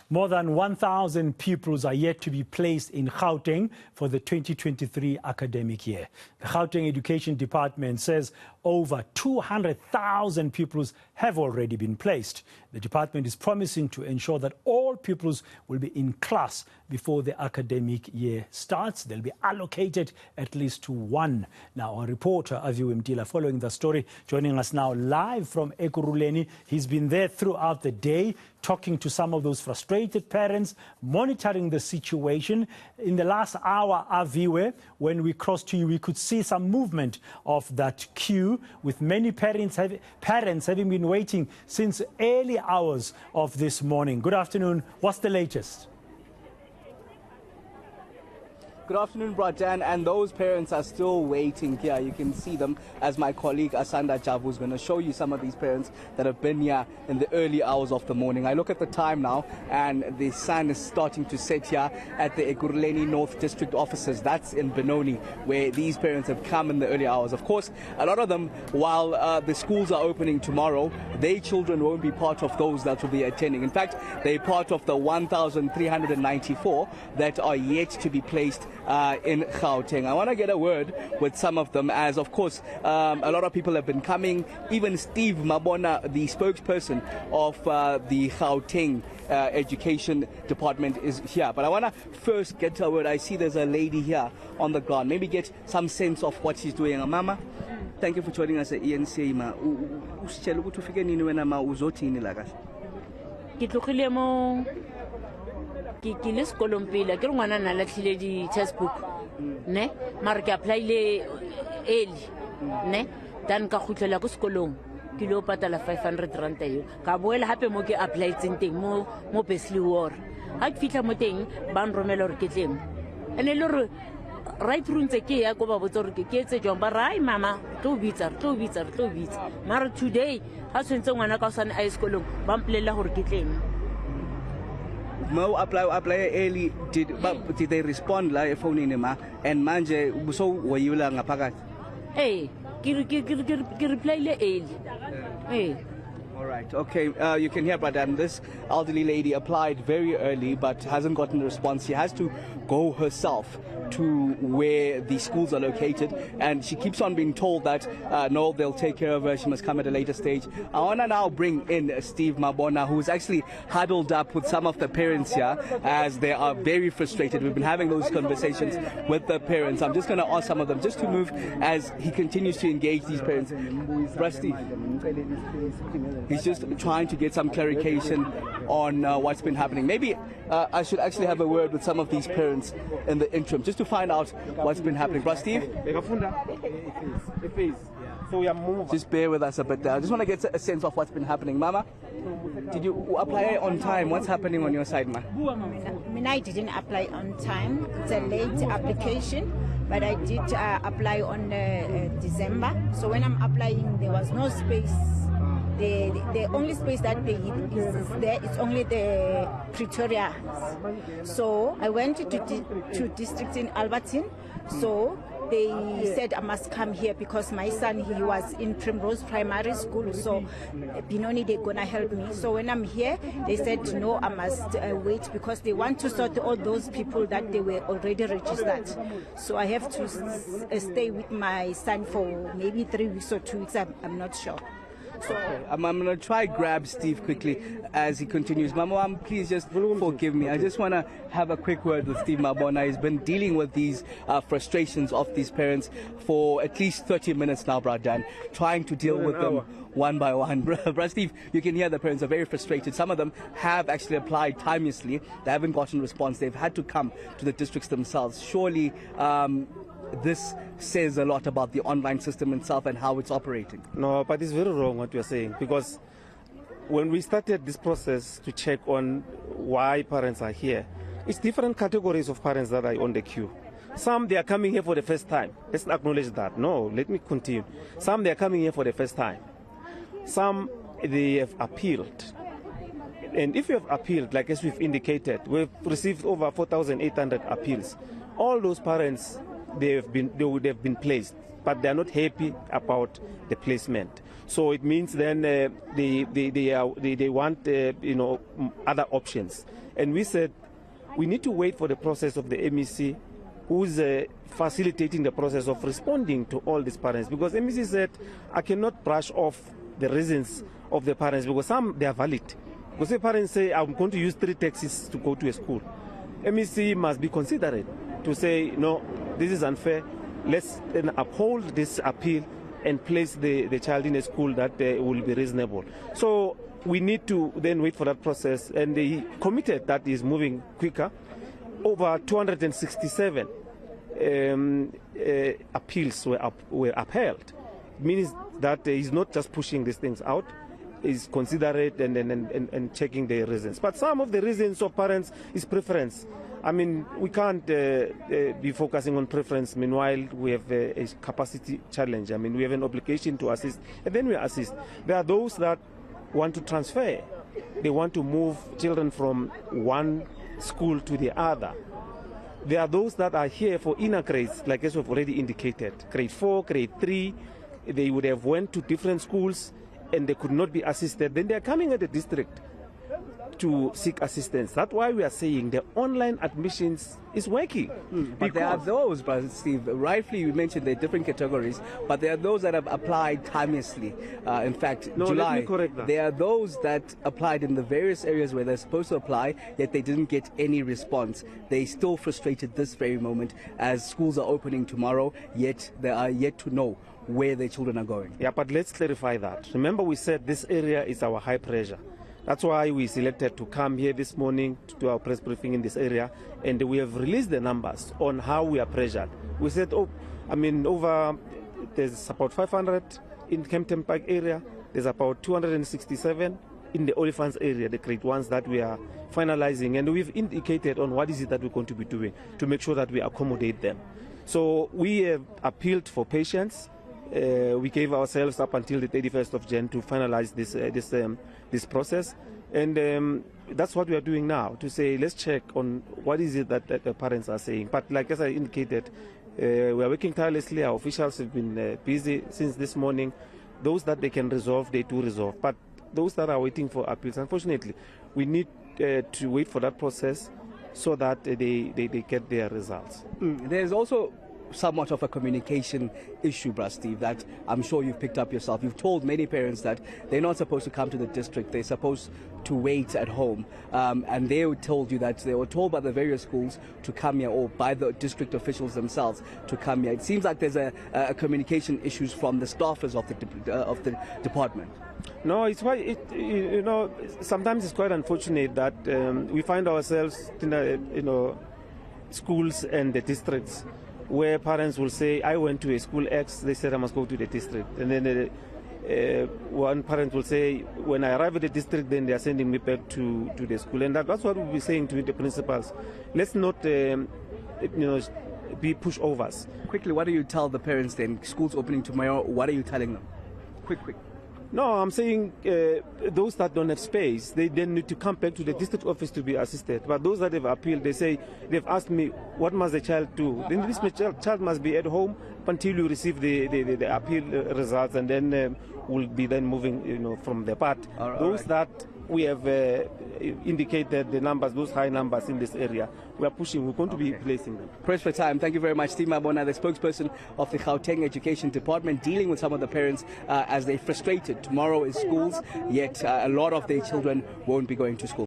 More than 1,000 pupils are yet to be placed in Gauteng for the 2023 academic year. The Gauteng Education Department says over 200,000 pupils have already been placed. The department is promising to ensure that all pupils will be in class before the academic year starts. They'll be allocated at least to one. Now, our reporter, Aviwe Mtila, following the story, joining us now live from Ekurhuleni. He's been there throughout the day, talking to some of those frustrated parents, monitoring the situation. In the last hour, Aviwe, when we crossed to you, we could see some movement of that queue, with many parents having been waiting since early hours of this morning. Good afternoon. What's the latest? Good afternoon, Bradan, and those parents are still waiting here. You can see them as my colleague Asanda Jabu is going to show you some of these parents that have been here in the early hours of the morning. I look at the time now and the sun is starting to set here at the Ekurhuleni North District offices. That's in Benoni, where these parents have come in the early hours. Of course, a lot of them, while the schools are opening tomorrow, their children won't be part of those that will be attending. In fact, they're part of the 1,394 that are yet to be placed in Gauteng. I want to get a word with some of them, as of course a lot of people have been coming. Even Steve Mabona, the spokesperson of the Gauteng Education Department, is here. But I want to first get a word. I see there's a lady here on the ground. Maybe get some sense of what she's doing. Mama, thank you for joining us at eNCA. Ma, usitshela ukuthi ufike nini wena ma uzothini la kahle? Kitlogile mo ke le sekolong pele ke re ngwana nna latlhile di textbook ne mara ke apply-ile early ne then ka khutlela ko sekolong ke lo patala 500 rand eo ka boela hape mo ke apply-tseng teng mo Besley War ha ke fitla mo teng ba nromela hore ke tleng ene le re right through ntse ke ya go ba botsa hore ke etse jong ba rai mama tlo bitsa mara today ha tsentse ngwana ka sana a sekolong ba mpolella hore ke tleng. Mo apply early, did they respond la phone in ma and manje so wayula ngaphakathi? Hey, ki reply le early. Hey. All right, okay, you can hear, Brother, this elderly lady applied very early but hasn't gotten a response. She has to go herself to where the schools are located, and she keeps on being told that no, they'll take care of her, she must come at a later stage. I want to now bring in Steve Mabona, who's actually huddled up with some of the parents here as they are very frustrated. We've been having those conversations with the parents. I'm just going to ask some of them just to move as he continues to engage these parents. Rusty, he's just trying to get some clarification on what's been happening. Maybe I should actually have a word with some of these parents in the interim, just to find out what's been happening. Bro, Steve? Just bear with us a bit there. I just want to get a sense of what's been happening. Mama, did you apply on time? What's happening on your side, ma? I didn't apply on time. It's a late application, but I did apply on December. So when I'm applying, there was no space. The only space that is there is only the Pretoria. So I went to district in Albertine. So they said I must come here because my son, he was in Primrose Primary School. So Benoni, they're gonna help me. So when I'm here, they said no, I must wait because they want to sort all those people that they were already registered. So I have to stay with my son for maybe 3 weeks or 2 weeks. I'm not sure. So I'm going to try grab Steve quickly as he continues. Mama, please just forgive me. I just want to have a quick word with Steve Mabona. He's been dealing with these frustrations of these parents for at least 30 minutes now, Bradan, trying to deal with them one by one. Brother Steve, you can hear the parents are very frustrated. Some of them have actually applied timelessly. They haven't gotten a response. They've had to come to the districts themselves. Surely this says a lot about the online system itself and how it's operating. No, but it's very wrong what you're saying, because when we started this process to check on why parents are here, it's different categories of parents that are on the queue. Some, they are coming here for the first time. Let's acknowledge that. No, let me continue. Some, they are coming here for the first time. Some, they have appealed. And if you have appealed, like as we've indicated, we've received over 4,800 appeals. All those parents, they would have been placed, but they are not happy about the placement. So it means then they want other options. And we said we need to wait for the process of the MEC, who's facilitating the process of responding to all these parents. Because MEC said, I cannot brush off the reasons of the parents because some, they are valid. Because the parents say, I'm going to use 3 taxis to go to a school. MEC must be considerate to say, no, this is unfair. Let's then uphold this appeal and place the child in a school that will be reasonable. So we need to then wait for that process. And he committed that is moving quicker. Over 267 appeals were upheld. It means that he's not just pushing these things out, he's considerate and checking the reasons. But some of the reasons of parents is preference. I mean, we can't be focusing on preference. Meanwhile, we have a capacity challenge. I mean, we have an obligation to assist, and then we assist. There are those that want to transfer. They want to move children from one school to the other. There are those that are here for inner grades, like as we've already indicated. Grade 4, grade 3, they would have went to different schools and they could not be assisted. Then they are coming at the district to seek assistance. That's why we are saying the online admissions is working. But there are those, but Steve, rightfully you mentioned there are different categories, but there are those that have applied timelessly. In fact, no, July, let me correct that. There are those that applied in the various areas where they're supposed to apply, yet they didn't get any response. They still frustrated this very moment as schools are opening tomorrow, yet they are yet to know where their children are going. Yeah, but let's clarify that. Remember, we said this area is our high pressure. That's why we selected to come here this morning to do our press briefing in this area, and we have released the numbers on how we are pressured. We said, there's about 500 in Kempton Park area, there's about 267 in the Olifants area, the grade ones that we are finalizing, and we've indicated on what is it that we're going to be doing to make sure that we accommodate them. So we have appealed for patience. We gave ourselves up until the 31st of Jan to finalize this process, and that's what we are doing now, to say let's check on what is it that the parents are saying. But like as I indicated, we are working tirelessly. Our officials have been busy since this morning. Those that they can resolve, they do resolve, but those that are waiting for appeals, unfortunately, we need to wait for that process so that they get their results. There's also somewhat of a communication issue, Steve, that I'm sure you've picked up yourself. You've told many parents that they're not supposed to come to the district, they're supposed to wait at home, and they told you that they were told by the various schools to come here, or by the district officials themselves to come here. It seems like there's a communication issues from the staffers of the department. No, it's why sometimes it's quite unfortunate that we find ourselves in schools and the districts where parents will say, I went to a school X, they said I must go to the district. And then one parent will say, when I arrive at the district, then they are sending me back to the school. And that's what we'll be saying to the principals. Let's not be pushovers. Quickly, what do you tell the parents then? School's opening tomorrow, what are you telling them? Quick. No, I'm saying those that don't have space, they then need to come back to the district office to be assisted. But those that have appealed, they say, they've asked me, what must the child do? Then this child must be at home until you receive the appeal results, and then we'll be then moving from there. But those that we have indicated the numbers, those high numbers in this area, we are pushing, we're going to be placing them. Press for time. Thank you very much, Steve Mabona, the spokesperson of the Gauteng Education Department, dealing with some of the parents as they're frustrated. Tomorrow is schools, yet a lot of their children won't be going to school.